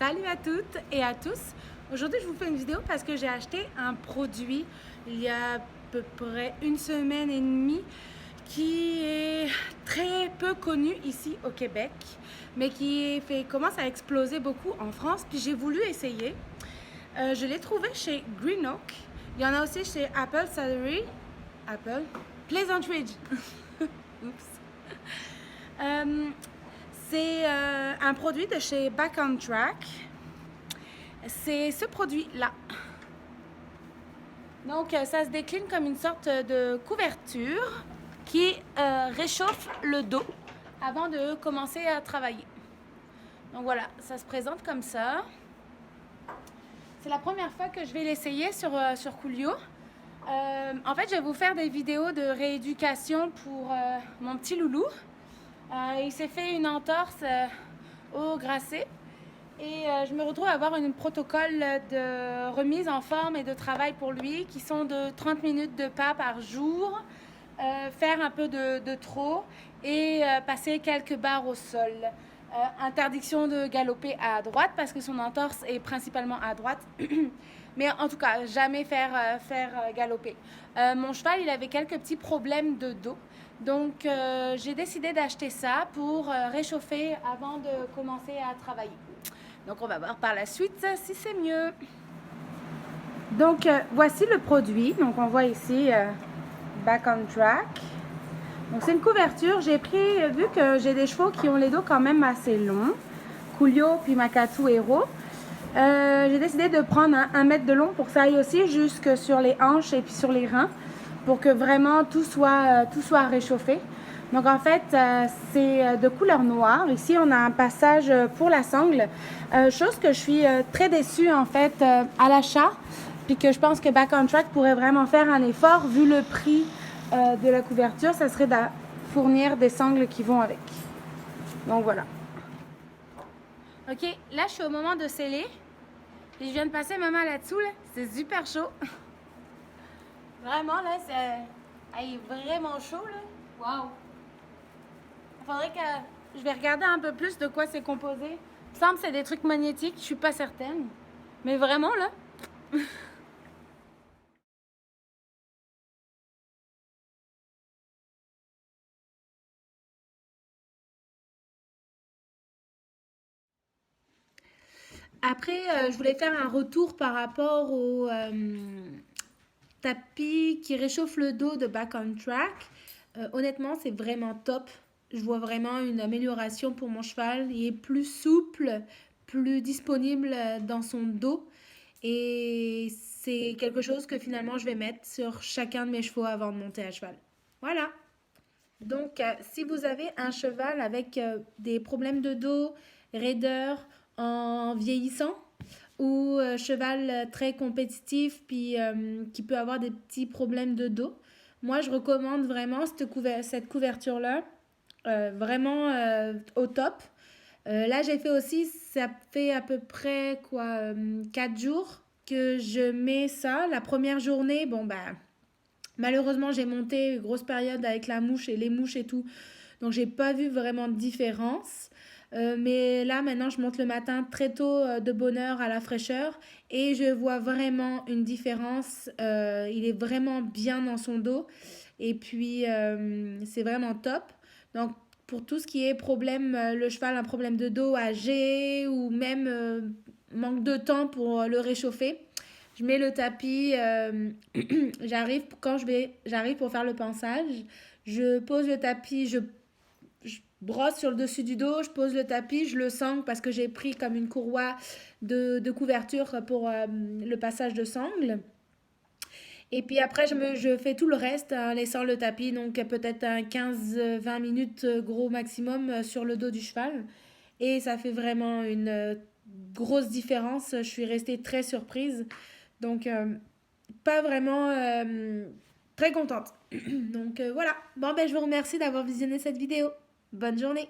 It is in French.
Salut à toutes et à tous. Aujourd'hui, je vous fais une vidéo parce que j'ai acheté un produit il y a à peu près une semaine et demie qui est très peu connu ici au Québec, mais qui commence à exploser beaucoup en France. Puis j'ai voulu essayer. Je l'ai trouvé chez Green Oak. Il y en a aussi chez Apple Cider. Apple Pleasant Ridge. Oups. C'est un produit de chez Back on Track. C'est ce produit-là. Donc, ça se décline comme une sorte de couverture qui réchauffe le dos avant de commencer à travailler. Donc voilà, ça se présente comme ça. C'est la première fois que je vais l'essayer sur Coolio. En fait, je vais vous faire des vidéos de rééducation pour mon petit loulou. Il s'est fait une entorse au gracé. Et je me retrouve à avoir un protocole de remise en forme et de travail pour lui qui sont de 30 minutes de pas par jour, faire un peu de trot et passer quelques barres au sol. Interdiction de galoper à droite parce que son entorse est principalement à droite. Mais en tout cas, jamais faire galoper. Mon cheval, il avait quelques petits problèmes de dos. Donc, j'ai décidé d'acheter ça pour réchauffer avant de commencer à travailler. Donc, on va voir par la suite si c'est mieux. Donc, voici le produit. Donc, on voit ici Back on Track. Donc, c'est une couverture. J'ai pris, vu que j'ai des chevaux qui ont les dos quand même assez longs, Coolio puis Makatu Hero, j'ai décidé de prendre 1 mètre de long pour que ça aille aussi jusque sur les hanches et puis sur les reins pour que vraiment tout soit réchauffé. Donc en fait, c'est de couleur noire. Ici, on a un passage pour la sangle. Chose que je suis très déçue en fait à l'achat. Puis que je pense que Back on Track pourrait vraiment faire un effort vu le prix de la couverture. Ça serait de fournir des sangles qui vont avec. Donc voilà. Ok, là je suis au moment de sceller. Et je viens de passer ma main là-dessous. Là. C'est super chaud. Vraiment là, c'est vraiment chaud là. Waouh! Il faudrait que je vais regarder un peu plus de quoi c'est composé. Il me semble que c'est des trucs magnétiques, je suis pas certaine. Mais vraiment là. Après, je voulais faire un retour par rapport au tapis qui réchauffe le dos de Back on Track. Honnêtement, c'est vraiment top. Je vois vraiment une amélioration pour mon cheval. Il est plus souple, plus disponible dans son dos. Et c'est quelque chose que finalement je vais mettre sur chacun de mes chevaux avant de monter à cheval. Voilà. Donc, si vous avez un cheval avec des problèmes de dos, raideur en vieillissant, ou cheval très compétitif puis qui peut avoir des petits problèmes de dos, moi je recommande vraiment cette couverture-là, vraiment au top. Là j'ai fait aussi, ça fait à peu près 4 jours que je mets ça. La première journée, bon bah malheureusement j'ai monté une grosse période avec la mouche et les mouches et tout, donc j'ai pas vu vraiment de différence. Mais là, maintenant, je monte le matin très tôt de bonne heure à la fraîcheur et je vois vraiment une différence. Il est vraiment bien dans son dos et puis c'est vraiment top. Donc, pour tout ce qui est problème, le cheval a un problème de dos âgé ou même manque de temps pour le réchauffer, je mets le tapis, j'arrive pour faire le pansage, je pose le tapis, je brosse sur le dessus du dos, je pose le tapis, je le sangle parce que j'ai pris comme une courroie de couverture pour le passage de sangle. Et puis après, je fais tout le reste en laissant le tapis, donc peut-être un 15-20 minutes gros maximum sur le dos du cheval. Et ça fait vraiment une grosse différence. Je suis restée très surprise. Donc, pas vraiment très contente. Donc voilà. Bon, ben je vous remercie d'avoir visionné cette vidéo. Bonne journée.